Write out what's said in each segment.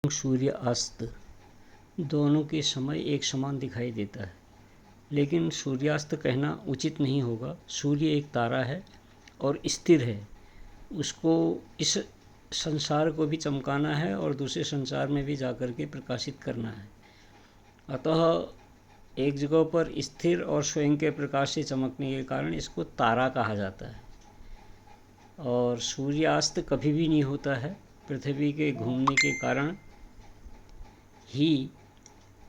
सूर्य अस्त दोनों के समय एक समान दिखाई देता है, लेकिन सूर्यास्त कहना उचित नहीं होगा। सूर्य एक तारा है और स्थिर है। उसको इस संसार को भी चमकाना है और दूसरे संसार में भी जाकर के प्रकाशित करना है। अतः एक जगह पर स्थिर और स्वयं के प्रकाश से चमकने के कारण इसको तारा कहा जाता है। और सूर्यास्त कभी भी नहीं होता है। पृथ्वी के घूमने के कारण ही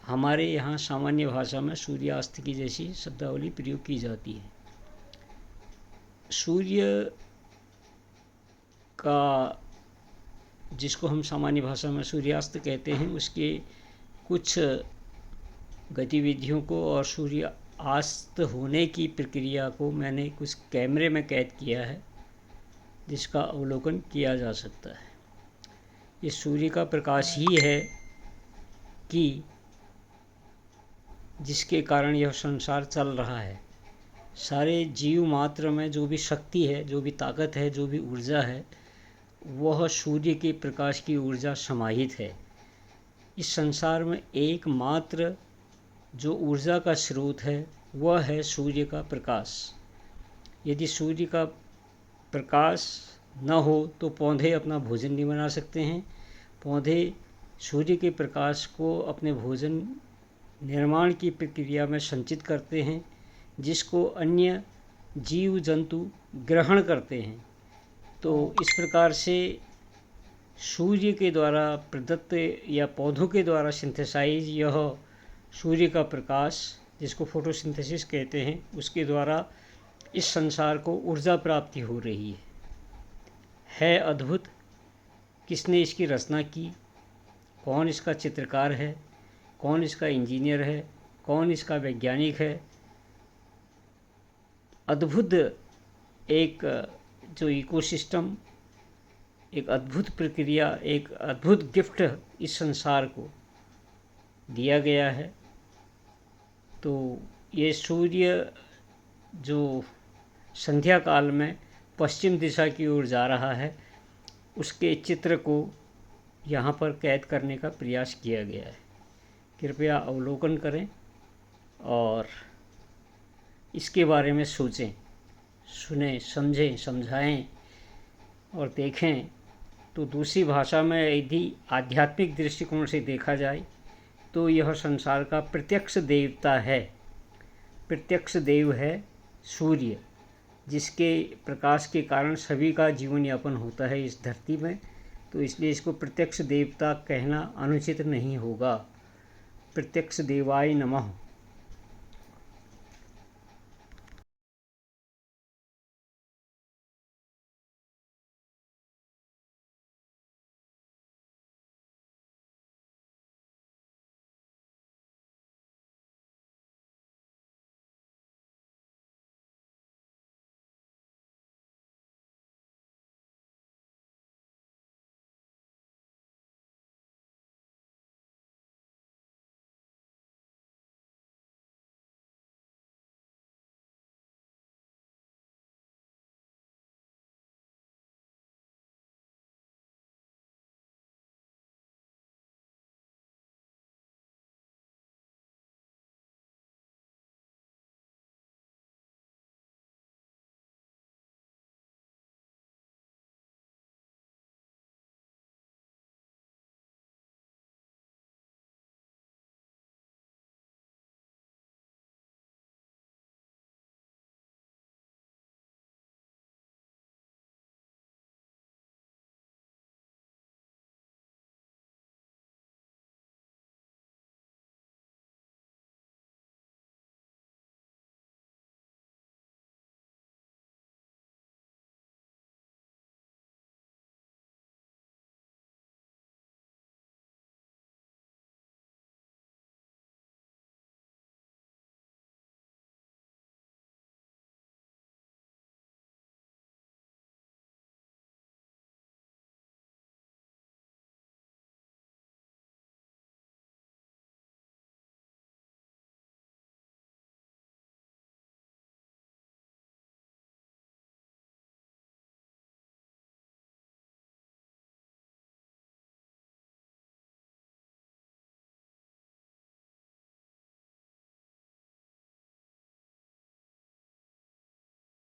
हमारे यहाँ सामान्य भाषा में सूर्यास्त की जैसी शब्दावली प्रयोग की जाती है। सूर्य का, जिसको हम सामान्य भाषा में सूर्यास्त कहते हैं, उसके कुछ गतिविधियों को और सूर्यास्त होने की प्रक्रिया को मैंने कुछ कैमरे में कैद किया है, जिसका अवलोकन किया जा सकता है। ये सूर्य का प्रकाश ही है कि जिसके कारण यह संसार चल रहा है। सारे जीव मात्र में जो भी शक्ति है, जो भी ताकत है, जो भी ऊर्जा है, वह सूर्य के प्रकाश की ऊर्जा समाहित है। इस संसार में एकमात्र जो ऊर्जा का स्रोत है वह है सूर्य का प्रकाश। यदि सूर्य का प्रकाश न हो तो पौधे अपना भोजन नहीं बना सकते हैं। पौधे सूर्य के प्रकाश को अपने भोजन निर्माण की प्रक्रिया में संचित करते हैं, जिसको अन्य जीव जंतु ग्रहण करते हैं। तो इस प्रकार से सूर्य के द्वारा प्रदत्त या पौधों के द्वारा सिंथेसाइज यह सूर्य का प्रकाश, जिसको फोटोसिंथेसिस कहते हैं, उसके द्वारा इस संसार को ऊर्जा प्राप्ति हो रही है अद्भुत। किसने इसकी रचना की, कौन इसका चित्रकार है, कौन इसका इंजीनियर है, कौन इसका वैज्ञानिक है। अद्भुत एक जो इकोसिस्टम, एक अद्भुत प्रक्रिया, एक अद्भुत गिफ्ट इस संसार को दिया गया है। तो ये सूर्य जो संध्या काल में पश्चिम दिशा की ओर जा रहा है, उसके चित्र को यहाँ पर कैद करने का प्रयास किया गया है। कृपया अवलोकन करें और इसके बारे में सोचें, सुनें, समझें, समझाएं और देखें। तो दूसरी भाषा में यदि आध्यात्मिक दृष्टिकोण से देखा जाए तो यह संसार का प्रत्यक्ष देवता है। प्रत्यक्ष देव है सूर्य, जिसके प्रकाश के कारण सभी का जीवन यापन होता है इस धरती में। तो इसलिए इसको प्रत्यक्ष देवता कहना अनुचित नहीं होगा। प्रत्यक्ष देवाय नमः।